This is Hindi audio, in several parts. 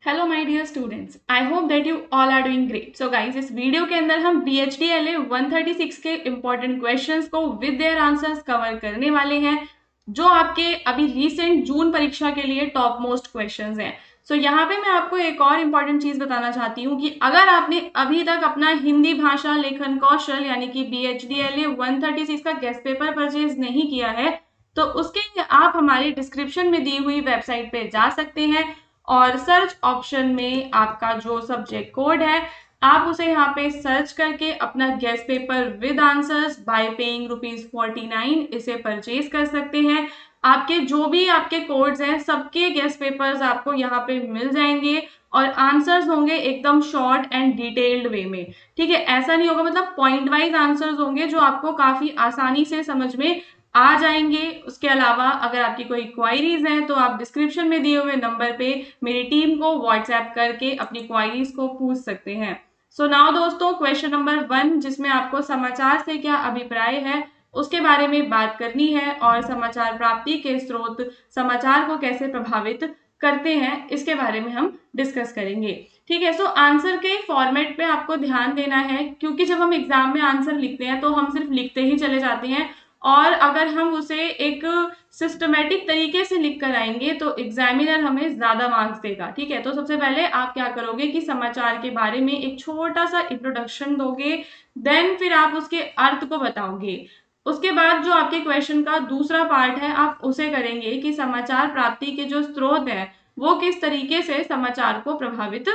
Hello my dear students, I hope that you all are doing great. So guys, इस वीडियो के अंदर हम BHDLA 136 के इंपॉर्टेंट क्वेश्चंस को विद देयर आंसर्स कवर करने वाले हैं, जो आपके अभी रीसेंट जून परीक्षा के लिए टॉप मोस्ट क्वेश्चंस हैं। सो यहाँ पे मैं आपको एक और इम्पॉर्टेंट चीज बताना चाहती हूँ कि अगर आपने अभी तक अपना हिंदी भाषा लेखन कौशल यानी कि BHDLA 136 का गेस्ट पेपर परचेज नहीं किया है, तो उसके लिए आप हमारी डिस्क्रिप्शन में दी हुई वेबसाइट पे जा सकते हैं और सर्च ऑप्शन में आपका जो सब्जेक्ट कोड है आप उसे यहाँ पे सर्च करके अपना guest paper with answers bye paying ₹49 इसे परचेज कर सकते हैं। आपके जो भी आपके कोड्स हैं सबके गेस्ट पेपर्स आपको यहाँ पे मिल जाएंगे और आंसर्स होंगे एकदम शॉर्ट एंड डिटेल्ड वे में। ठीक है, ऐसा नहीं होगा, मतलब पॉइंट वाइज आंसर्स होंगे जो आपको काफी आसानी से समझ में आ जाएंगे। उसके अलावा अगर आपकी कोई क्वायरीज हैं तो आप डिस्क्रिप्शन में दिए हुए नंबर पे मेरी टीम को व्हाट्सएप करके अपनी क्वायरीज को पूछ सकते हैं। सो नाउ दोस्तों, क्वेश्चन नंबर 1 जिसमें आपको समाचार से क्या अभिप्राय है उसके बारे में बात करनी है और समाचार प्राप्ति के स्रोत समाचार को कैसे प्रभावित करते हैं इसके बारे में हम डिस्कस करेंगे। ठीक है, सो आंसर के फॉर्मेट पे आपको ध्यान देना है, क्योंकि जब हम एग्जाम में आंसर लिखते हैं तो हम सिर्फ लिखते ही चले जाते हैं और अगर हम उसे एक सिस्टमेटिक तरीके से लिख कर आएंगे तो एग्जामिनर हमें ज्यादा मार्क्स देगा। ठीक है, तो सबसे पहले आप क्या करोगे कि समाचार के बारे में एक छोटा सा इंट्रोडक्शन दोगे, देन फिर आप उसके अर्थ को बताओगे। उसके बाद जो आपके क्वेश्चन का दूसरा पार्ट है आप उसे करेंगे कि समाचार प्राप्ति के जो स्रोत है वो किस तरीके से समाचार को प्रभावित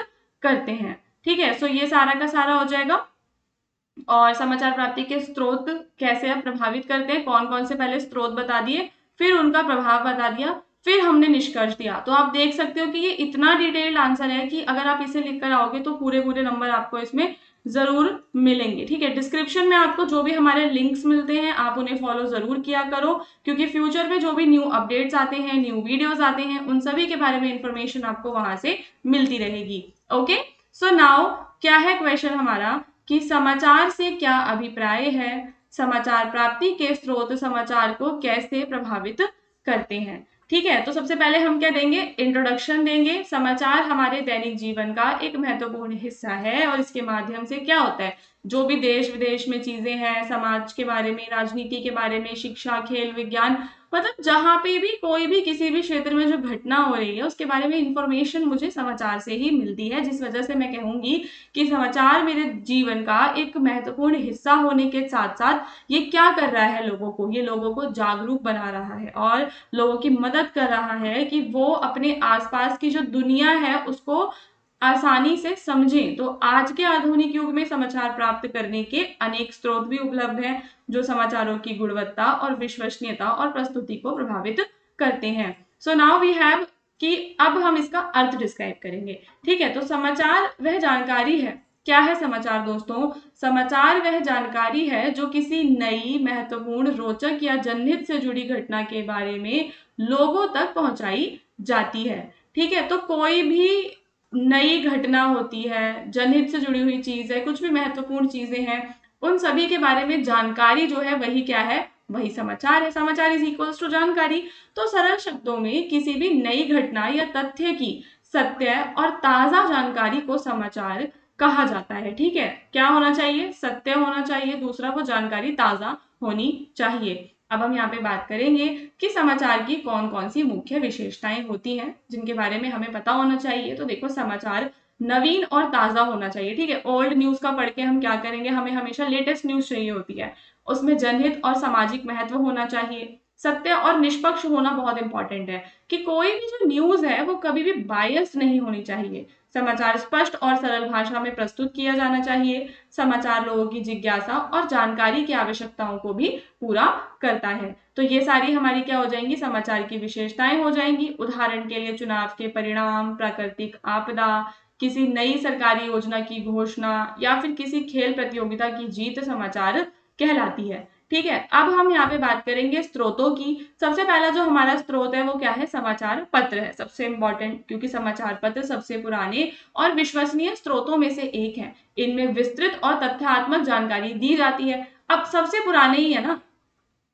करते हैं। ठीक है, सो ये सारा का सारा हो जाएगा। और समाचार प्राप्ति के स्रोत कैसे आप प्रभावित करते हैं, कौन कौन से पहले स्रोत बता दिए, फिर उनका प्रभाव बता दिया, फिर हमने निष्कर्ष दिया। तो आप देख सकते हो कि ये इतना डिटेल्ड आंसर है कि अगर आप इसे लिख कर आओगे तो पूरे पूरे नंबर आपको इसमें जरूर मिलेंगे। ठीक है, डिस्क्रिप्शन में आपको जो भी हमारे लिंक्स मिलते हैं आप उन्हें फॉलो जरूर किया करो, क्योंकि फ्यूचर में जो भी न्यू अपडेट्स आते हैं, न्यू वीडियोस आते हैं, उन सभी के बारे में इंफॉर्मेशन आपको वहां से मिलती रहेगी। ओके, सो नाउ क्या है क्वेश्चन हमारा कि समाचार से क्या अभिप्राय है, समाचार प्राप्ति के स्रोत समाचार को कैसे प्रभावित करते हैं। ठीक है, तो सबसे पहले हम क्या देंगे, इंट्रोडक्शन देंगे। समाचार हमारे दैनिक जीवन का एक महत्वपूर्ण हिस्सा है और इसके माध्यम से क्या होता है, जो भी देश विदेश में चीजें हैं, समाज के बारे में, राजनीति के बारे में, शिक्षा, खेल, विज्ञान, मतलब जहां पे भी कोई भी किसी भी क्षेत्र में जो घटना हो रही है उसके बारे में इंफॉर्मेशन मुझे समाचार से ही मिलती है, जिस वजह से मैं कहूंगी कि समाचार मेरे जीवन का एक महत्वपूर्ण हिस्सा होने के साथ साथ ये क्या कर रहा है, लोगों को, ये लोगों को जागरूक बना रहा है और लोगों की मदद कर रहा है कि वो अपने आसपास की जो दुनिया है उसको आसानी से समझें। तो आज के आधुनिक युग में समाचार प्राप्त करने के अनेक स्रोत भी उपलब्ध हैं जो समाचारों की गुणवत्ता और विश्वसनीयता और प्रस्तुति को प्रभावित करते हैं। सो नाउ वी हैव कि अब हम इसका अर्थ डिस्क्राइब करेंगे। ठीक है, तो समाचार वह जानकारी है। क्या है समाचार दोस्तों? समाचार वह जानकारी है जो किसी नई, महत्वपूर्ण, रोचक या जनहित से जुड़ी घटना के बारे में लोगों तक पहुंचाई जाती है। ठीक है, तो कोई भी नई घटना होती है, जनहित से जुड़ी हुई चीज है, कुछ भी महत्वपूर्ण चीजें हैं, उन सभी के बारे में जानकारी जो है वही क्या है, वही समाचार है। समाचार इज इक्वल्स टू जानकारी। तो सरल शब्दों में किसी भी नई घटना या तथ्य की सत्य और ताजा जानकारी को समाचार कहा जाता है। ठीक है, क्या होना चाहिए, सत्य होना चाहिए, दूसरा वो जानकारी ताजा होनी चाहिए। अब हम यहाँ पे बात करेंगे कि समाचार की कौन कौन सी मुख्य विशेषताएं होती हैं जिनके बारे में हमें पता होना चाहिए। तो देखो, समाचार नवीन और ताजा होना चाहिए। ठीक है, ओल्ड न्यूज का पढ़ के हम क्या करेंगे, हमें हमेशा लेटेस्ट न्यूज चाहिए होती है। उसमें जनहित और सामाजिक महत्व होना चाहिए। सत्य और निष्पक्ष होना बहुत इंपॉर्टेंट है कि कोई भी जो न्यूज है वो कभी भी बायस्ड नहीं होनी चाहिए। समाचार स्पष्ट और सरल भाषा में प्रस्तुत किया जाना चाहिए। समाचार लोगों की जिज्ञासा और जानकारी की आवश्यकताओं को भी पूरा करता है। तो ये सारी हमारी क्या हो जाएंगी, समाचार की विशेषताएं हो जाएंगी। उदाहरण के लिए चुनाव के परिणाम, प्राकृतिक आपदा, किसी नई सरकारी योजना की घोषणा या फिर किसी खेल प्रतियोगिता की जीत समाचार कहलाती है। ठीक है, अब हम यहाँ पे बात करेंगे स्रोतों की। सबसे पहला जो हमारा स्रोत है वो क्या है, समाचार पत्र है, सबसे इंपॉर्टेंट, क्योंकि समाचार पत्र सबसे पुराने और विश्वसनीय स्रोतों में से एक है। इनमें विस्तृत और तथ्यात्मक जानकारी दी जाती है। अब सबसे पुराने ही है ना,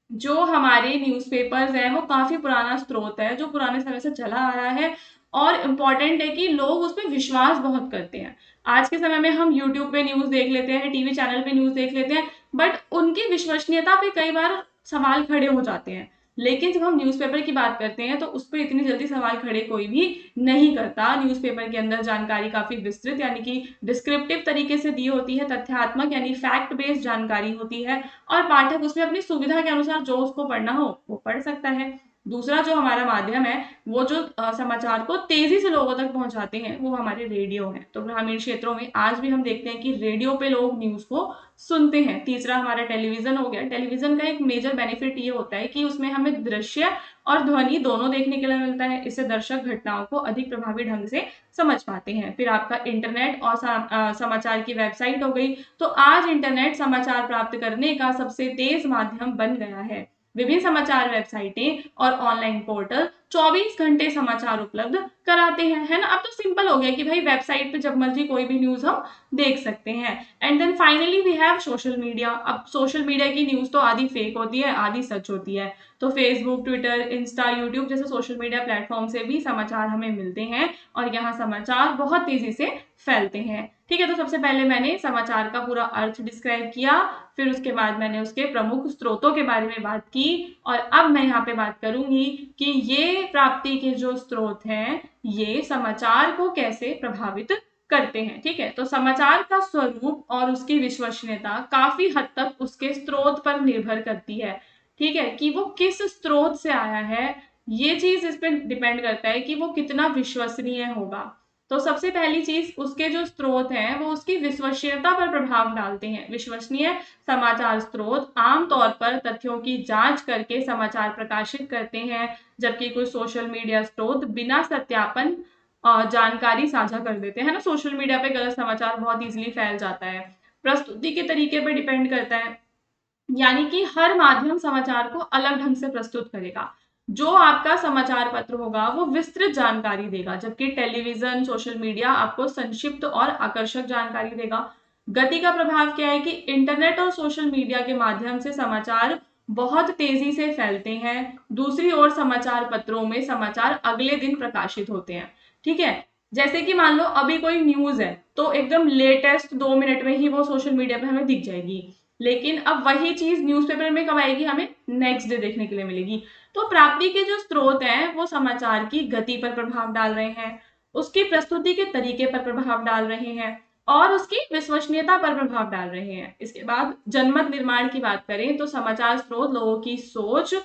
जो हमारे न्यूज़पेपर्स हैं वो काफी पुराना स्रोत है जो पुराने समय से चला आ रहा है और इम्पॉर्टेंट है कि लोग उस पर विश्वास बहुत करते हैं। आज के समय में हम यूट्यूब पे न्यूज़ देख लेते हैं, टीवी चैनल पे न्यूज़ देख लेते हैं, बट उनकी विश्वसनीयता पे कई बार सवाल खड़े हो जाते हैं। लेकिन जब हम न्यूज़पेपर की बात करते हैं तो उस पर इतनी जल्दी सवाल खड़े कोई भी नहीं करता। न्यूज़पेपर के अंदर जानकारी काफ़ी विस्तृत यानी कि डिस्क्रिप्टिव तरीके से दी होती है, तथ्यात्मक यानी फैक्ट बेस्ड जानकारी होती है, और पाठक उसमें अपनी सुविधा के अनुसार जो उसको पढ़ना हो वो पढ़ सकता है। दूसरा जो हमारा माध्यम है, वो जो समाचार को तेजी से लोगों तक पहुंचाते हैं, वो हमारे रेडियो हैं। तो ग्रामीण क्षेत्रों में आज भी हम देखते हैं कि रेडियो पे लोग न्यूज़ को सुनते हैं। तीसरा हमारा टेलीविजन हो गया। टेलीविजन का एक मेजर बेनिफिट ये होता है कि उसमें हमें दृश्य और ध्वनि दोनों देखने के लिए मिलता है। इससे दर्शक घटनाओं को अधिक प्रभावी ढंग से समझ पाते हैं। फिर आपका इंटरनेट और समाचार की वेबसाइट हो गई। तो आज इंटरनेट समाचार प्राप्त करने का सबसे तेज माध्यम बन गया है। विभिन्न समाचार वेबसाइटें और ऑनलाइन पोर्टल 24 घंटे समाचार उपलब्ध कराते हैं, है ना। अब तो सिंपल हो गया कि भाई वेबसाइट पे जब मर्जी कोई भी न्यूज हम देख सकते हैं। And then finally we have social media. अब सोशल मीडिया की न्यूज तो आधी फेक होती है, आधी सच होती है। तो फेसबुक, ट्विटर, इंस्टा, यूट्यूब जैसे सोशल मीडिया प्लेटफॉर्म से भी समाचार हमें मिलते हैं और यहाँ समाचार बहुत तेजी से फैलते हैं। ठीक है, तो सबसे पहले मैंने समाचार का पूरा अर्थ डिस्क्राइब किया, फिर उसके बाद मैंने उसके प्रमुख स्रोतों के बारे में बात की, और अब मैं यहाँ पे बात करूंगी कि ये प्राप्ति के जो स्रोत हैं ये समाचार को कैसे प्रभावित करते हैं। ठीक है, तो समाचार का स्वरूप और उसकी विश्वसनीयता काफी हद तक उसके स्रोत पर निर्भर करती है। ठीक है, कि वो किस स्रोत से आया है, ये चीज इस पर डिपेंड करता है कि वो कितना विश्वसनीय होगा। तो सबसे पहली चीज, उसके जो स्रोत हैं वो उसकी विश्वसनीयता पर प्रभाव डालते हैं। विश्वसनीय समाचार स्रोत आमतौर पर तथ्यों की जांच करके समाचार प्रकाशित करते हैं, जबकि कुछ सोशल मीडिया स्रोत बिना सत्यापन जानकारी साझा कर देते हैं ना। सोशल मीडिया पे गलत समाचार बहुत इजीली फैल जाता है। प्रस्तुति के तरीके पर डिपेंड करता है, यानी कि हर माध्यम समाचार को अलग ढंग से प्रस्तुत करेगा। जो आपका समाचार पत्र होगा वो विस्तृत जानकारी देगा, जबकि टेलीविजन, सोशल मीडिया आपको संक्षिप्त और आकर्षक जानकारी देगा। गति का प्रभाव क्या है कि इंटरनेट और सोशल मीडिया के माध्यम से समाचार बहुत तेजी से फैलते हैं। दूसरी ओर समाचार पत्रों में समाचार अगले दिन प्रकाशित होते हैं। ठीक है, जैसे कि मान लो अभी कोई न्यूज है तो एकदम लेटेस्ट 2 मिनट में ही वो सोशल मीडिया पे हमें दिख जाएगी, लेकिन अब वही चीज न्यूज़पेपर में कब आएगी, हमें नेक्स्ट डे देखने के लिए मिलेगी। तो प्राप्ति के जो स्रोत हैं वो समाचार की गति पर प्रभाव डाल रहे हैं, उसकी प्रस्तुति के तरीके पर प्रभाव डाल रहे हैं, और उसकी विश्वसनीयता पर प्रभाव डाल रहे हैं। इसके बाद जनमत निर्माण की बात करें तो समाचार स्रोत लोगों की सोच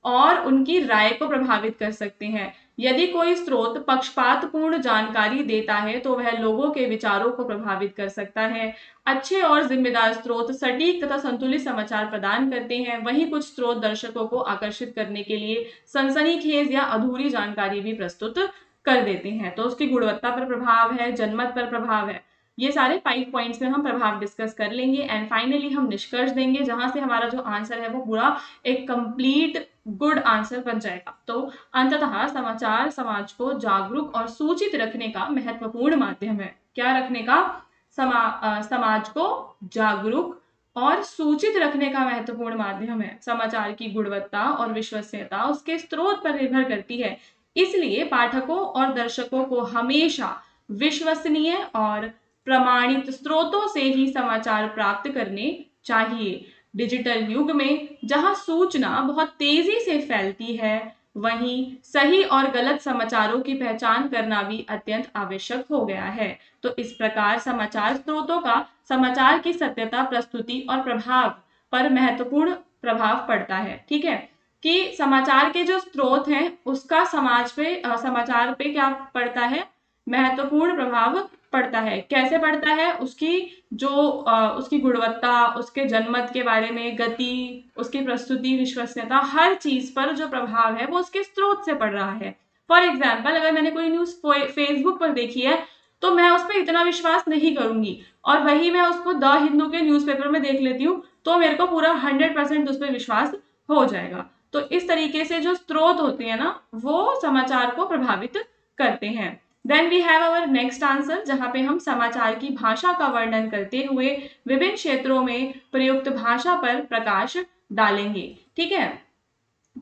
और उनकी राय को प्रभावित कर सकते हैं। यदि कोई स्रोत पक्षपातपूर्ण जानकारी देता है तो वह लोगों के विचारों को प्रभावित कर सकता है। अच्छे और जिम्मेदार स्रोत सटीक तथा संतुलित समाचार प्रदान करते हैं, वहीं कुछ स्रोत दर्शकों को आकर्षित करने के लिए सनसनीखेज या अधूरी जानकारी भी प्रस्तुत कर देते हैं। तो उसकी गुणवत्ता पर प्रभाव है, जनमत पर प्रभाव है। ये सारे 5 पॉइंट्स में हम प्रभाव डिस्कस कर लेंगे एंड फाइनली हम निष्कर्ष देंगे, जहां से हमारा जो आंसर है वो पूरा एक कंप्लीट गुड आंसर बन जाएगा। तो अंततः समाचार समाज को जागरूक और सूचित रखने का महत्वपूर्ण माध्यम है। क्या रखने का? समाज को जागरूक और सूचित रखने का महत्वपूर्ण माध्यम है। समाचार की गुणवत्ता और विश्वसनीयता उसके स्रोत पर निर्भर करती है, इसलिए पाठकों और दर्शकों को हमेशा विश्वसनीय और प्रमाणित स्रोतों से ही समाचार प्राप्त करने चाहिए। डिजिटल युग में जहां सूचना बहुत तेजी से फैलती है, वहीं सही और गलत समाचारों की पहचान करना भी अत्यंत आवश्यक हो गया है। तो इस प्रकार समाचार स्रोतों का समाचार की सत्यता, प्रस्तुति और प्रभाव पर महत्वपूर्ण प्रभाव पड़ता है। ठीक है, कि समाचार के जो स्रोत हैं उसका समाचार पे क्या पड़ता है? महत्वपूर्ण प्रभाव पड़ता है। कैसे पड़ता है? उसकी गुणवत्ता, उसके जनमत के बारे में, गति, उसकी प्रस्तुति, विश्वसनीयता, हर चीज पर जो प्रभाव है वो उसके स्रोत से पड़ रहा है। फॉर एग्जाम्पल, अगर मैंने कोई न्यूज फेसबुक पर देखी है तो मैं उस पर इतना विश्वास नहीं करूंगी, और वही मैं उसको द हिंदू के न्यूज़पेपर में देख लेती हूँ तो मेरे को पूरा 100% उस पर विश्वास हो जाएगा। तो इस तरीके से जो स्रोत होते हैं ना वो समाचार को प्रभावित करते हैं। Then we have our next answer, जहां पे हम समाचार की भाषा का वर्णन करते हुए विभिन्न क्षेत्रों में प्रयुक्त भाषा पर प्रकाश डालेंगे। ठीक है,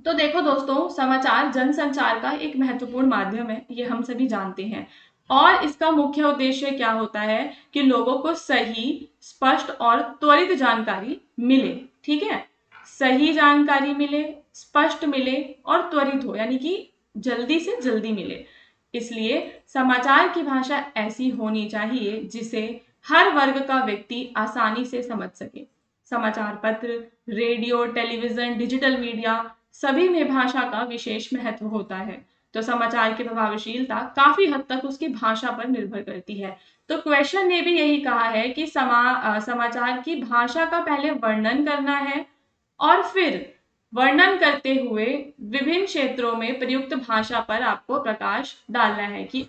तो देखो दोस्तों, समाचार जनसंचार का एक महत्वपूर्ण माध्यम है, ये हम सभी जानते हैं। और इसका मुख्य उद्देश्य क्या होता है कि लोगों को सही, स्पष्ट और त्वरित जानकारी मिले। ठीक है, सही जानकारी मिले, स्पष्ट मिले और त्वरित हो, यानी कि जल्दी से जल्दी मिले। इसलिए समाचार की भाषा ऐसी होनी चाहिए जिसे हर वर्ग का व्यक्ति आसानी से समझ सके। समाचार पत्र, रेडियो, टेलीविजन, डिजिटल मीडिया, सभी में भाषा का विशेष महत्व होता है। तो समाचार की प्रभावशीलता काफी हद तक उसकी भाषा पर निर्भर करती है। तो क्वेश्चन ने भी यही कहा है कि समाचार की भाषा का पहले वर्णन करना है और फिर वर्णन करते हुए विभिन्न क्षेत्रों में प्रयुक्त भाषा पर आपको प्रकाश डालना है कि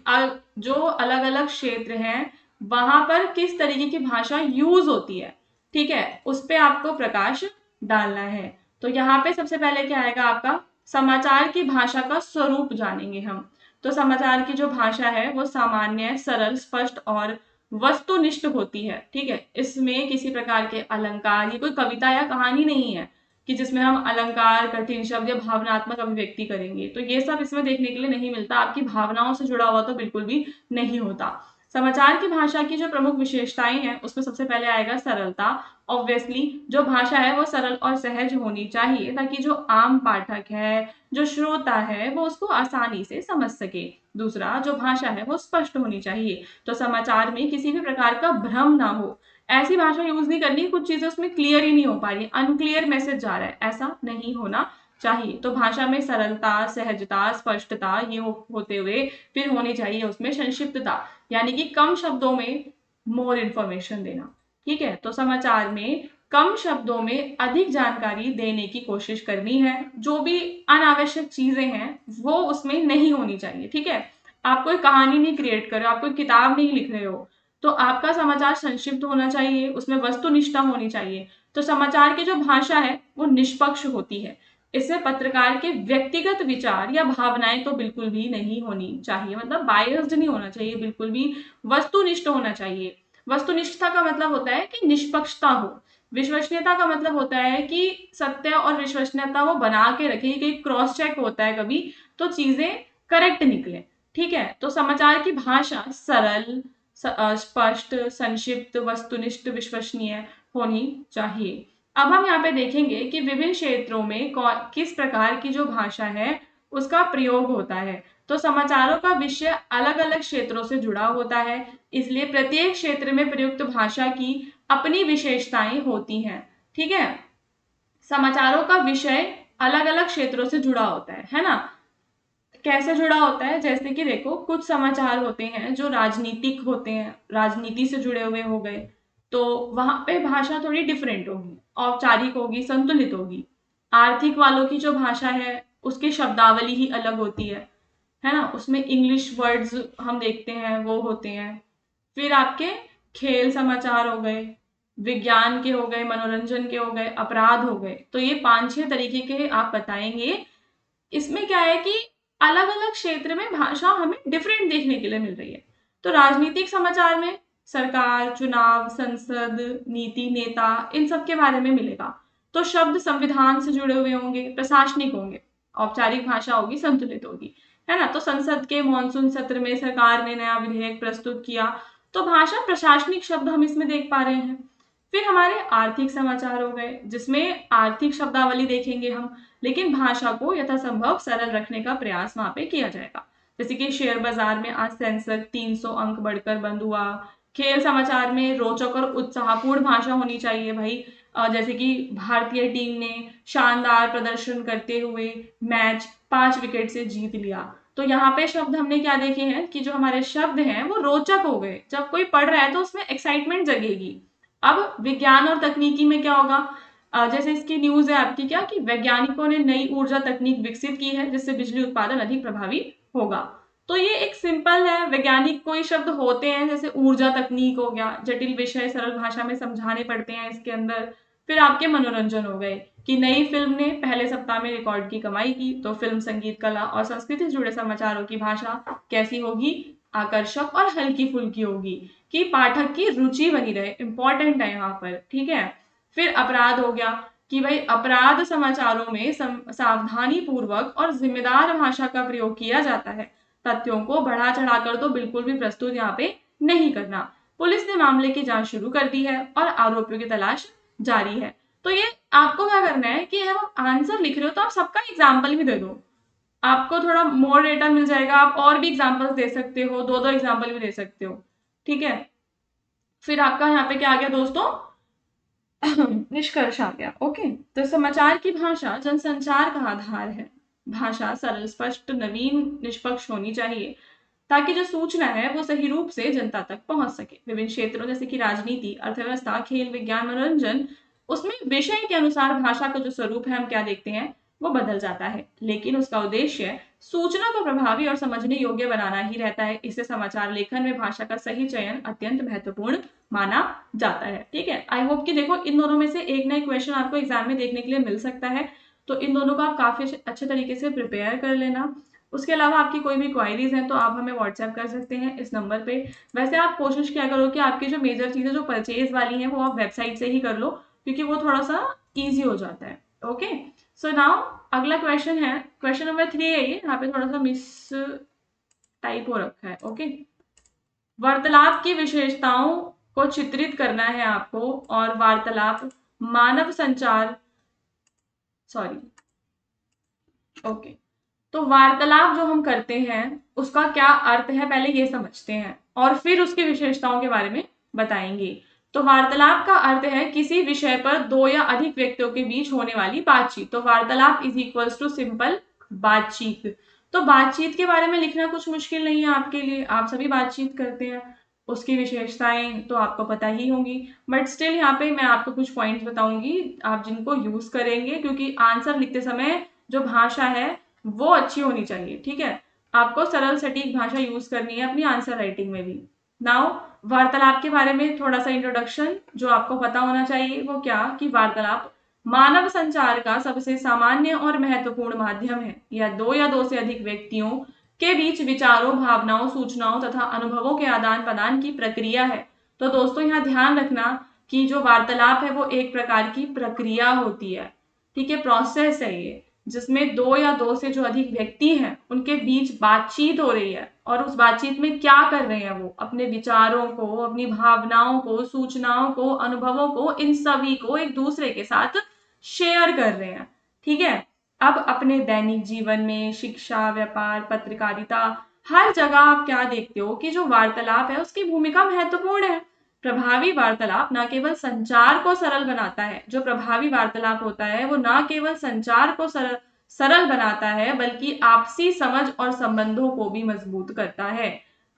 जो अलग अलग क्षेत्र हैं वहां पर किस तरीके की भाषा यूज होती है। ठीक है, उस पे आपको प्रकाश डालना है। तो यहाँ पे सबसे पहले क्या आएगा आपका, समाचार की भाषा का स्वरूप जानेंगे हम। तो समाचार की जो भाषा है वो सामान्य, सरल, स्पष्ट और वस्तुनिष्ठ होती है। ठीक है, इसमें किसी प्रकार के अलंकार, ये कोई कविता या कहानी नहीं है कि जिसमें हम अलंकार, कठिन शब्द या भावनात्मक अभिव्यक्ति करेंगे। तो ये सब इसमें देखने के लिए नहीं मिलता, आपकी भावनाओं से जुड़ा हुआ तो बिल्कुल भी नहीं होता। समाचार की भाषा की जो प्रमुख विशेषताएं हैं उसमें सबसे पहले आएगा सरलता। ऑब्वियसली जो भाषा है वो सरल और सहज होनी चाहिए ताकि जो आम पाठक है, जो श्रोता है, वो उसको आसानी से समझ सके। दूसरा, जो भाषा है वो स्पष्ट होनी चाहिए। तो समाचार में किसी भी प्रकार का भ्रम ना हो, ऐसी भाषा यूज नहीं करनी कुछ चीजें उसमें क्लियर ही नहीं हो पा रही, अनक्लियर मैसेज जा रहा है, ऐसा नहीं होना चाहिए। तो भाषा में सरलता, सहजता, स्पष्टता ये होते हुए फिर होनी चाहिए उसमें संक्षिप्तता, यानी कि कम शब्दों में मोर इन्फॉर्मेशन देना। ठीक है, तो समाचार में कम शब्दों में अधिक जानकारी देने की कोशिश करनी है। जो भी अनावश्यक चीजें हैं वो उसमें नहीं होनी चाहिए। ठीक है, आप कोई कहानी नहीं क्रिएट कर रहे हो, आप कोई किताब नहीं लिख रहे हो, तो आपका समाचार संक्षिप्त होना चाहिए, उसमें वस्तुनिष्ठता होनी चाहिए। तो समाचार की जो भाषा है वो निष्पक्ष होती है, इसमें पत्रकार के व्यक्तिगत विचार या भावनाएं तो बिल्कुल भी नहीं होनी चाहिए, मतलब बायस्ड नहीं होना चाहिए बिल्कुल भी, वस्तुनिष्ठ होना चाहिए। वस्तुनिष्ठता का मतलब होता है कि निष्पक्षता हो। विश्वसनीयता का मतलब होता है कि सत्य और विश्वसनीयता वो बना के रखे कि क्रॉस चेक होता है कभी तो चीजें करेक्ट निकले। ठीक है, तो समाचार की भाषा सरल, स्पष्ट, संक्षिप्त, वस्तुनिष्ठ, विश्वसनीय होनी चाहिए। अब हम यहाँ पे देखेंगे कि विभिन्न क्षेत्रों में किस प्रकार की जो भाषा है उसका प्रयोग होता है। तो समाचारों का विषय अलग अलग क्षेत्रों से जुड़ा होता है, इसलिए प्रत्येक क्षेत्र में प्रयुक्त भाषा की अपनी विशेषताएं होती हैं। ठीक है, समाचारों का विषय अलग अलग क्षेत्रों से जुड़ा होता है ना। कैसे जुड़ा होता है, जैसे कि देखो कुछ समाचार होते हैं जो राजनीतिक होते हैं, राजनीति से जुड़े हुए हो गए, तो वहां पे भाषा थोड़ी डिफरेंट होगी, औपचारिक होगी, संतुलित होगी। आर्थिक वालों की जो भाषा है उसकी शब्दावली ही अलग होती है ना, उसमें इंग्लिश वर्ड्स हम देखते हैं वो होते हैं। फिर आपके खेल समाचार हो गए, विज्ञान के हो गए, मनोरंजन के हो गए, अपराध हो गए, तो ये 5-6 तरीके के आप बताएंगे। इसमें क्या है कि अलग अलग क्षेत्र में भाषा हमें डिफरेंट देखने के लिए मिल रही है। तो राजनीतिक समाचार में सरकार, चुनाव, संसद, नीति, नेता, इन सब के बारे में मिलेगा। तो शब्द संविधान से जुड़े हुए होंगे, प्रशासनिक होंगे, औपचारिक भाषा होगी, संतुलित होगी, है ना। तो संसद के मॉनसून सत्र में सरकार ने नया विधेयक प्रस्तुत किया, तो भाषा प्रशासनिक शब्द हम इसमें देख पा रहे हैं। फिर हमारे आर्थिक समाचार हो गए जिसमें आर्थिक शब्दावली देखेंगे हम, लेकिन भाषा को यथासंभव सरल रखने का प्रयास वहां पे किया जाएगा। जैसे कि शेयर बाजार में आज सेंसेक्स 300 अंक बढ़कर बंद हुआ। खेल समाचार में रोचक और उत्साहपूर्ण भाषा होनी चाहिए भाई, जैसे कि भारतीय टीम ने शानदार प्रदर्शन करते हुए मैच 5 विकेट से जीत लिया। तो यहाँ पे शब्द हमने क्या देखे हैं कि जो हमारे शब्द हैं वो रोचक हो गए, जब कोई पढ़ रहा है तो उसमें एक्साइटमेंट जगेगी। अब विज्ञान और तकनीकी में क्या होगा, जैसे इसकी न्यूज है आपकी क्या कि वैज्ञानिकों ने नई ऊर्जा तकनीक विकसित की है जिससे बिजली उत्पादन अधिक प्रभावी होगा। तो ये एक सिंपल है, वैज्ञानिक कोई शब्द होते हैं जैसे ऊर्जा तकनीक हो गया, जटिल विषय सरल भाषा में समझाने पड़ते हैं इसके अंदर। फिर आपके मनोरंजन हो गए कि नई फिल्म ने पहले सप्ताह में रिकॉर्ड की कमाई की, तो फिल्म, संगीत, कला और संस्कृति से जुड़े समाचारों की भाषा कैसी होगी, आकर्षक और हल्की फुल्की होगी कि पाठक की रुचि बनी रहे, इंपॉर्टेंट है यहाँ पर। ठीक है, फिर अपराध हो गया, कि भाई अपराध समाचारों में सावधानी पूर्वक और जिम्मेदार भाषा का प्रयोग किया जाता है। तथ्यों को बढ़ा चढ़ाकर तो बिल्कुल भी प्रस्तुत यहाँ पे नहीं करना। पुलिस ने मामले की जांच शुरू कर दी है और आरोपियों की तलाश जारी है। तो ये आपको क्या करना है कि जब आप आंसर लिख रहे हो तो आप सबका एग्जाम्पल भी दे दो, आपको थोड़ा मोर डेटा मिल जाएगा। आप और भी एग्जाम्पल्स दे सकते हो, दो दो एग्जाम्पल भी दे सकते हो, ठीक है। फिर आपका यहाँ पे क्या आ गया दोस्तों, निष्कर्ष आ गया। ओके, तो समाचार की भाषा जनसंचार का आधार है। भाषा सरल, स्पष्ट, नवीन, निष्पक्ष होनी चाहिए ताकि जो सूचना है वो सही रूप से जनता तक पहुंच सके। विभिन्न क्षेत्रों जैसे कि राजनीति, अर्थव्यवस्था, खेल, विज्ञान, मनोरंजन, उसमें विषय के अनुसार भाषा का जो स्वरूप है हम क्या देखते हैं वो बदल जाता है, लेकिन उसका उद्देश्य सूचना को प्रभावी और समझने योग्य बनाना ही रहता है। इससे समाचार लेखन में भाषा का सही चयन अत्यंत महत्वपूर्ण माना जाता है। ठीक है, आई होप कि देखो इन दोनों में से एक ना एक क्वेश्चन आपको एग्जाम में देखने के लिए मिल सकता है, तो इन दोनों को आप काफी अच्छे तरीके से प्रिपेयर कर लेना। उसके अलावा आपकी कोई भी क्वायरीज हैं तो आप हमें व्हाट्सएप कर सकते हैं इस नंबर पे। वैसे आप कोशिश क्या करो कि आपकी जो मेजर चीजें जो परचेज वाली हैं वो आप वेबसाइट से ही कर लो, क्योंकि वो थोड़ा सा ईजी हो जाता है। ओके, सो नाउ अगला क्वेश्चन है, क्वेश्चन नंबर 3 है ये, यहाँ पे थोड़ा सा मिस टाइप हो रखा है। ओके, वार्तालाप की विशेषताओं को चित्रित करना है आपको, और वार्तालाप मानव संचार, सॉरी, ओके, तो वार्तालाप जो हम करते हैं उसका क्या अर्थ है पहले ये समझते हैं और फिर उसकी विशेषताओं के बारे में बताएंगे। तो वार्तालाप का अर्थ है किसी विषय पर दो या अधिक व्यक्तियों के बीच होने वाली बातचीत। तो वार्तालाप इज इक्वल्स टू सिंपल बातचीत। तो बातचीत के बारे में लिखना कुछ मुश्किल नहीं है आपके लिए, आप सभी बातचीत करते हैं, उसकी विशेषताएं तो आपको पता ही होंगी, बट स्टिल यहाँ पे मैं आपको कुछ पॉइंट्स बताऊंगी आप जिनको यूज करेंगे, क्योंकि आंसर लिखते समय जो भाषा है वो अच्छी होनी चाहिए। ठीक है, आपको सरल सटीक भाषा यूज करनी है अपनी आंसर राइटिंग में भी। नाउ वार्तालाप के बारे में थोड़ा सा इंट्रोडक्शन जो आपको पता होना चाहिए वो क्या, कि वार्तालाप मानव संचार का सबसे सामान्य और महत्वपूर्ण माध्यम है। यह दो या दो से अधिक व्यक्तियों के बीच विचारों, भावनाओं, सूचनाओं तथा अनुभवों के आदान प्रदान की प्रक्रिया है। तो दोस्तों यहाँ ध्यान रखना कि जो वार्तालाप है वो एक प्रकार की प्रक्रिया होती है, ठीक है, प्रोसेस है ये, जिसमें दो या दो से जो अधिक व्यक्ति हैं उनके बीच बातचीत हो रही है, और उस बातचीत में क्या कर रहे हैं, वो अपने विचारों को, अपनी भावनाओं को, सूचनाओं को, अनुभवों को, इन सभी को एक दूसरे के साथ शेयर कर रहे हैं। ठीक है, अब अपने दैनिक जीवन में, शिक्षा, व्यापार, पत्रकारिता, हर जगह आप क्या देखते हो कि जो वार्तालाप है उसकी भूमिका महत्वपूर्ण है। प्रभावी वार्तालाप न केवल संचार को सरल बनाता है, जो प्रभावी वार्तालाप होता है वो न केवल संचार को सरल बनाता है बल्कि आपसी समझ और संबंधों को भी मजबूत करता है।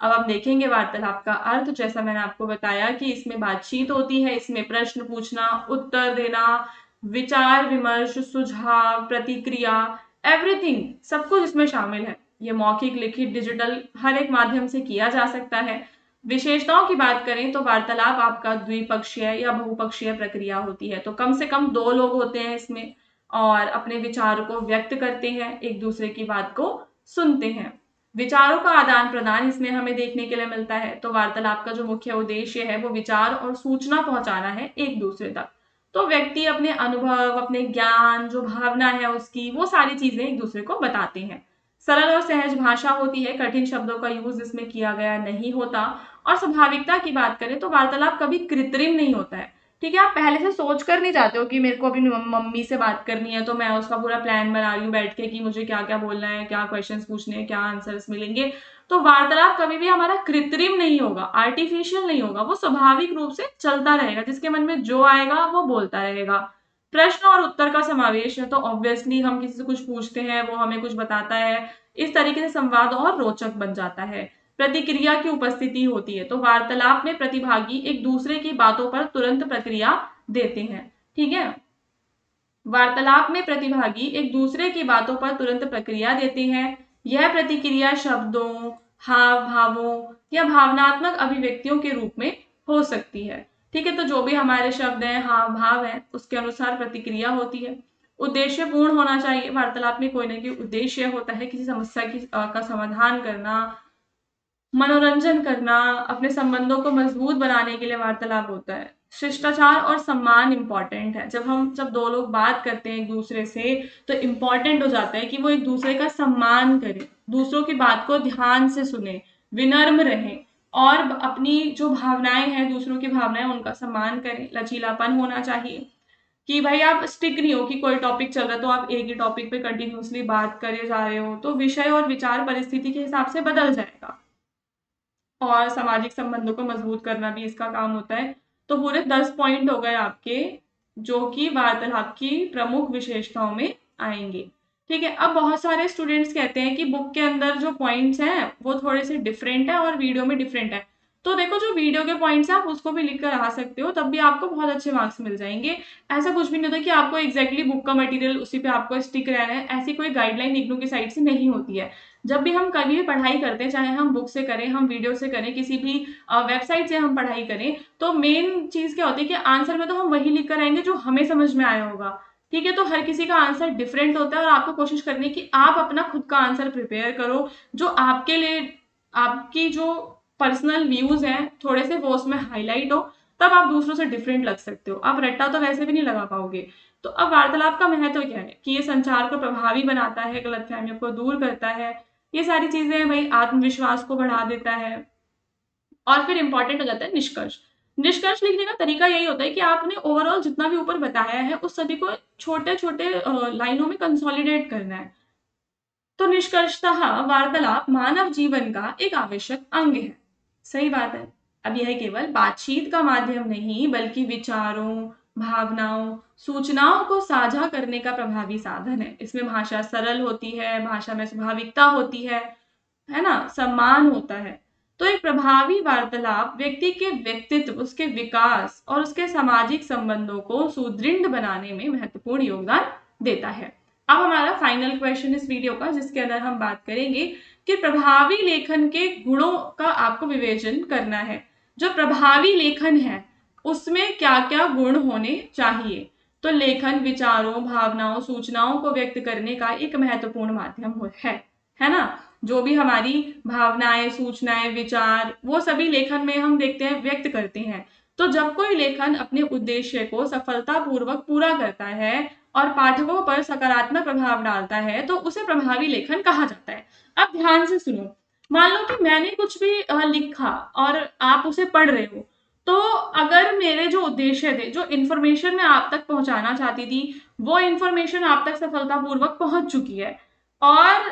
अब हम देखेंगे वार्तालाप का अर्थ। जैसा मैंने आपको बताया कि इसमें बातचीत होती है, इसमें प्रश्न पूछना, उत्तर देना, विचार विमर्श, सुझाव, प्रतिक्रिया, एवरीथिंग, सब कुछ इसमें शामिल है। ये मौखिक, लिखित, डिजिटल हर एक माध्यम से किया जा सकता है। विशेषताओं की बात करें तो वार्तालाप आपका द्विपक्षीय या बहुपक्षीय प्रक्रिया होती है। तो कम से कम दो लोग होते हैं इसमें और अपने विचारों को व्यक्त करते हैं, एक दूसरे की बात को सुनते हैं। विचारों का आदान प्रदान इसमें हमें देखने के लिए मिलता है। तो वार्तालाप का जो मुख्य उद्देश्य है वो विचार और सूचना पहुंचाना है एक दूसरे तक। तो व्यक्ति अपने अनुभव, अपने ज्ञान, जो भावना है उसकी, वो सारी चीजें एक दूसरे को बताते हैं। सरल और सहज भाषा होती है, कठिन शब्दों का यूज इसमें किया गया नहीं होता। और स्वाभाविकता की बात करें तो वार्तालाप कभी कृत्रिम नहीं होता है। ठीक है, आप पहले से सोच कर नहीं जाते हो कि मेरे को अभी मम्मी से बात करनी है तो मैं उसका पूरा प्लान बना रही हूँ बैठ के कि मुझे क्या क्या बोलना है, क्या क्वेश्चंस पूछने हैं, क्या आंसर्स मिलेंगे। तो वार्तालाप कभी भी हमारा कृत्रिम नहीं होगा, आर्टिफिशियल नहीं होगा, वो स्वाभाविक रूप से चलता रहेगा, जिसके मन में जो आएगा वो बोलता रहेगा। प्रश्न और उत्तर का समावेश है, तो ऑब्वियसली हम किसी से कुछ पूछते हैं, वो हमें कुछ बताता है, इस तरीके से संवाद और रोचक बन जाता है। प्रतिक्रिया की उपस्थिति होती है, तो वार्तालाप में प्रतिभागी एक दूसरे की बातों पर तुरंत प्रतिक्रिया देते हैं। ठीक है, वार्तालाप में प्रतिभागी एक दूसरे की बातों पर तुरंत प्रतिक्रिया देते हैं। यह प्रतिक्रिया शब्दों, हाव भावों या भावनात्मक अभिव्यक्तियों के रूप में हो सकती है। ठीक है, तो जो भी हमारे शब्द हैं, हाव भाव है, उसके अनुसार प्रतिक्रिया होती है। उद्देश्य पूर्ण होना चाहिए, वार्तालाप में कोई ना कोई उद्देश्य होता है, किसी समस्या का समाधान करना, मनोरंजन करना, अपने संबंधों को मजबूत बनाने के लिए वार्तालाप होता है। शिष्टाचार और सम्मान इंपॉर्टेंट है। जब दो लोग बात करते हैं एक दूसरे से, तो इम्पॉर्टेंट हो जाता है कि वो एक दूसरे का सम्मान करें, दूसरों की बात को ध्यान से सुने, विनम्र रहें और अपनी जो भावनाएं हैं, दूसरों की भावनाएं, उनका सम्मान करें। लचीलापन होना चाहिए कि भाई आप स्टिक नहीं हो कि कोई टॉपिक चल रहा है तो आप एक ही टॉपिक पे कंटिन्यूअसली बात करे जा रहे हो, तो विषय और विचार परिस्थिति के हिसाब से बदल जाएगा। और सामाजिक संबंधों को मजबूत करना भी इसका काम होता है। तो पूरे 10 पॉइंट हो गए आपके, जो कि वार्तालाप की प्रमुख विशेषताओं में आएंगे। ठीक है, अब बहुत सारे स्टूडेंट्स कहते हैं कि बुक के अंदर जो पॉइंट्स हैं वो थोड़े से डिफरेंट है और वीडियो में डिफरेंट है। तो देखो, जो वीडियो के पॉइंट्स हैं आप उसको भी लिख कर आ सकते हो, तब भी आपको बहुत अच्छे मार्क्स मिल जाएंगे। ऐसा कुछ भी नहीं होता कि आपको एग्जैक्टली बुक का मटेरियल उसी पे आपको स्टिक रहना है, ऐसी कोई गाइडलाइन इग्नू की साइड से नहीं होती है। जब भी हम कभी भी पढ़ाई करते हैं, चाहे हम बुक से करें, हम वीडियो से करें, किसी भी वेबसाइट से हम पढ़ाई करें, तो मेन चीज क्या होती है कि आंसर में तो हम वही लिख कर आएंगे जो हमें समझ में आया होगा। ठीक है, तो हर किसी का आंसर डिफरेंट होता है और आपको कोशिश करनी है कि आप अपना खुद का आंसर प्रिपेयर करो, जो आपके लिए, आपकी जो पर्सनल व्यूज हैं थोड़े से वो उसमें हाईलाइट हो, तब आप दूसरों से डिफरेंट लग सकते हो। आप रट्टा तो वैसे भी नहीं लगा पाओगे। तो अब वार्तालाप का महत्व क्या है कि ये संचार को प्रभावी बनाता है, गलतफहमियों को दूर करता है, ये सारी चीजें भाई आत्मविश्वास को बढ़ा देता है। और फिर इंपॉर्टेंट हो जाता है निष्कर्ष। निष्कर्ष लिखने का तरीका यही होता है कि आपने ओवरऑल जितना भी ऊपर बताया है उस सभी को छोटे छोटे लाइनों में कंसोलिडेट करना है। तो निष्कर्षतः वार्तालाप मानव जीवन का एक आवश्यक अंग है। सही बात है। अब यह केवल बातचीत का माध्यम नहीं, बल्कि विचारों, भावनाओं, सूचनाओं को साझा करने का प्रभावी साधन है। इसमें भाषा सरल होती है, भाषा में स्वाभाविकता होती है ना, सम्मान होता है। तो एक प्रभावी वार्तालाप व्यक्ति के व्यक्तित्व, उसके विकास और उसके सामाजिक संबंधों को सुदृढ़ बनाने में महत्वपूर्ण योगदान देता है। अब हमारा फाइनल क्वेश्चन इस वीडियो का, जिसके अंदर हम बात करेंगे कि प्रभावी लेखन के गुणों का आपको विवेचन करना है। जो प्रभावी लेखन है उसमें क्या क्या गुण होने चाहिए। तो लेखन विचारों, भावनाओं, सूचनाओं को व्यक्त करने का एक महत्वपूर्ण माध्यम है ना। जो भी हमारी भावनाएं, सूचनाएं, विचार, वो सभी लेखन में हम देखते हैं व्यक्त करते हैं। तो जब कोई लेखन अपने उद्देश्य को सफलतापूर्वक पूरा करता है और पाठकों पर सकारात्मक प्रभाव डालता है, तो उसे प्रभावी लेखन कहा जाता है। अब ध्यान से सुनो, मान लो कि मैंने कुछ भी लिखा और आप उसे पढ़ रहे हो, तो अगर मेरे जो उद्देश्य थे, जो इन्फॉर्मेशन मैं आप तक पहुंचाना चाहती थी, वो इन्फॉर्मेशन आप तक सफलतापूर्वक पहुंच चुकी है और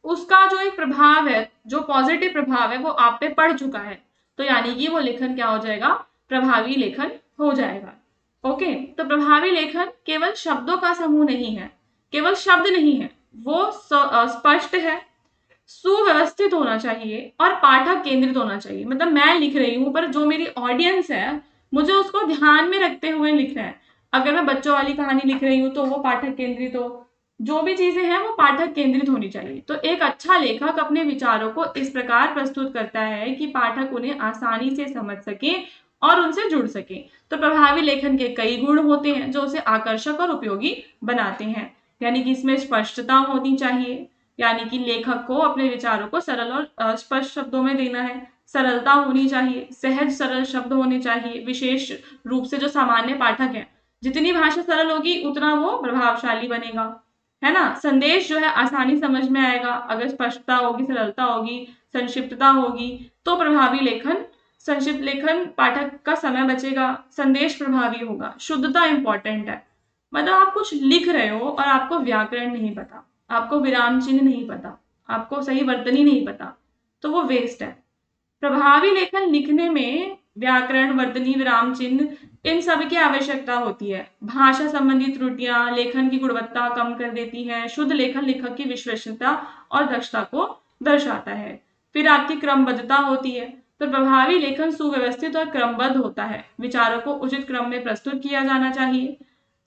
उसका जो एक प्रभाव है, जो पॉजिटिव प्रभाव है, वो आप पे पड़ चुका है, तो यानी कि वो लेखन क्या हो जाएगा, प्रभावी लेखन हो जाएगा। ओके, तो प्रभावी लेखन केवल शब्दों का समूह नहीं है, केवल शब्द नहीं है, वो स्पष्ट है, सुव्यवस्थित होना चाहिए और पाठक केंद्रित होना चाहिए। मतलब मैं लिख रही हूँ पर जो मेरी ऑडियंस है, मुझे उसको ध्यान में रखते हुए लिखना है। अगर मैं बच्चों वाली कहानी लिख रही हूँ तो वो पाठक केंद्रित हो, जो भी चीजें हैं वो पाठक केंद्रित होनी चाहिए। तो एक अच्छा लेखक अपने विचारों को इस प्रकार प्रस्तुत करता है कि पाठक उन्हें आसानी से समझ सके और उनसे जुड़ सके। तो प्रभावी लेखन के कई गुण होते हैं जो उसे आकर्षक और उपयोगी बनाते हैं। यानी कि इसमें स्पष्टता होनी चाहिए, यानी कि लेखक को अपने विचारों को सरल और स्पष्ट शब्दों में देना है। सरलता होनी चाहिए, सहज सरल शब्द होने चाहिए, विशेष रूप से जो सामान्य पाठक है, जितनी भाषा सरल होगी उतना वो प्रभावशाली बनेगा, है ना। संदेश जो है आसानी समझ में आएगा। अगर स्पष्टता होगी, सरलता होगी, संक्षिप्तता होगी, तो प्रभावी लेखन, संक्षिप्त लेखन, पाठक का समय बचेगा, संदेश प्रभावी होगा। शुद्धता इंपॉर्टेंट है। मतलब आप कुछ लिख रहे हो और आपको व्याकरण नहीं पता, आपको विराम चिन्ह नहीं पता, आपको सही वर्तनी नहीं पता, तो वो वेस्ट है। प्रभावी लेखन लिखने में व्याकरण, वर्तनी, विराम चिन्ह, इन सब की आवश्यकता होती है। भाषा संबंधी त्रुटियां लेखन की गुणवत्ता कम कर देती है। शुद्ध लेखन लेखक की विश्वसनीयता और दक्षता को दर्शाता है। फिर आपकी क्रमबद्धता होती है। तो प्रभावी लेखन सुव्यवस्थित और क्रमबद्ध होता है। विचारों को उचित क्रम में प्रस्तुत किया जाना चाहिए।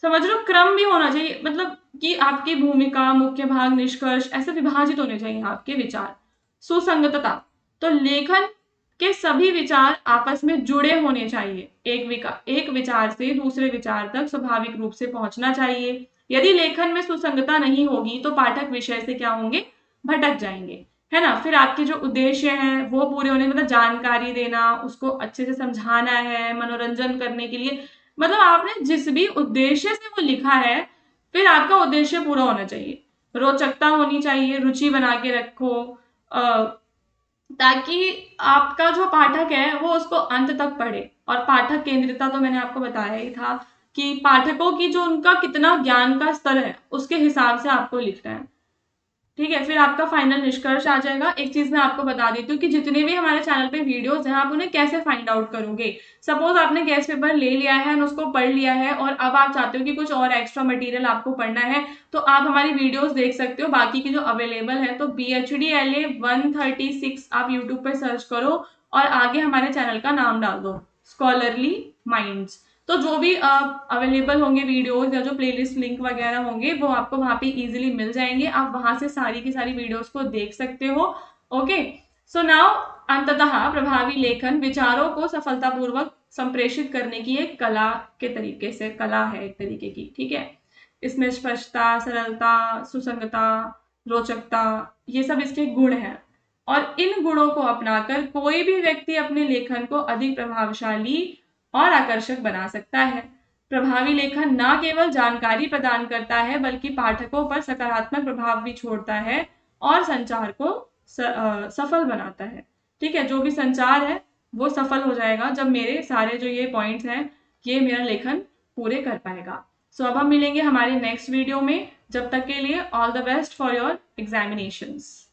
समझ लो, क्रम भी होना चाहिए, मतलब कि आपकी भूमिका, मुख्य भाग, निष्कर्ष ऐसे विभाजित होने चाहिए आपके विचार। सुसंगतता, तो लेखन के सभी विचार आपस में जुड़े होने चाहिए। एक विचार से दूसरे विचार तक स्वाभाविक रूप से पहुंचना चाहिए। यदि लेखन में सुसंगता नहीं होगी तो पाठक विषय से क्या होंगे, भटक जाएंगे। है ना। फिर आपके जो उद्देश्य हैं वो पूरे होने, मतलब जानकारी देना, उसको अच्छे से समझाना है, मनोरंजन करने के लिए, मतलब आपने जिस भी उद्देश्य से वो लिखा है, फिर आपका उद्देश्य पूरा होना चाहिए। रोचकता होनी चाहिए, रुचि बना के रखो, ताकि आपका जो पाठक है वो उसको अंत तक पढ़े। और पाठक केंद्रिता तो मैंने आपको बताया ही था कि पाठकों की जो उनका कितना ज्ञान का स्तर है उसके हिसाब से आपको लिखना है। ठीक है, फिर आपका फाइनल निष्कर्ष आ जाएगा। एक चीज मैं आपको बता देती हूँ कि जितने भी हमारे चैनल पे वीडियोस हैं, आप उन्हें कैसे फाइंड आउट करोगे। सपोज आपने गेस्ट पेपर ले लिया है और उसको पढ़ लिया है, और अब आप चाहते हो कि कुछ और एक्स्ट्रा मटेरियल आपको पढ़ना है, तो आप हमारी वीडियोस देख सकते हो बाकी की जो अवेलेबल है। तो BHDLA 136 आप यूट्यूब पे सर्च करो और आगे हमारे चैनल का नाम डाल दो, स्कॉलरली माइंड्स। तो जो भी अवेलेबल होंगे वीडियोस या जो प्लेलिस्ट लिंक वगैरह होंगे वो आपको वहां पे इजीली मिल जाएंगे, आप वहां से सारी की सारी वीडियोस को देख सकते हो। ओके, सो नाउ अंततः प्रभावी लेखन विचारों को सफलतापूर्वक संप्रेषित करने की एक कला के तरीके से, कला है एक तरीके की, ठीक है। इसमें स्पष्टता, सरलता, सुसंगता, रोचकता, ये सब इसके गुण हैं। और इन गुणों को अपनाकर कोई भी व्यक्ति अपने लेखन को अधिक प्रभावशाली और आकर्षक बना सकता है। प्रभावी लेखन न केवल जानकारी प्रदान करता है बल्कि पाठकों पर सकारात्मक प्रभाव भी छोड़ता है और संचार को सफल बनाता है। ठीक है, जो भी संचार है वो सफल हो जाएगा जब मेरे सारे जो ये पॉइंट्स हैं ये मेरा लेखन पूरे कर पाएगा। सो अब हम मिलेंगे हमारे नेक्स्ट वीडियो में। जब तक के लिए all the best for your examinations.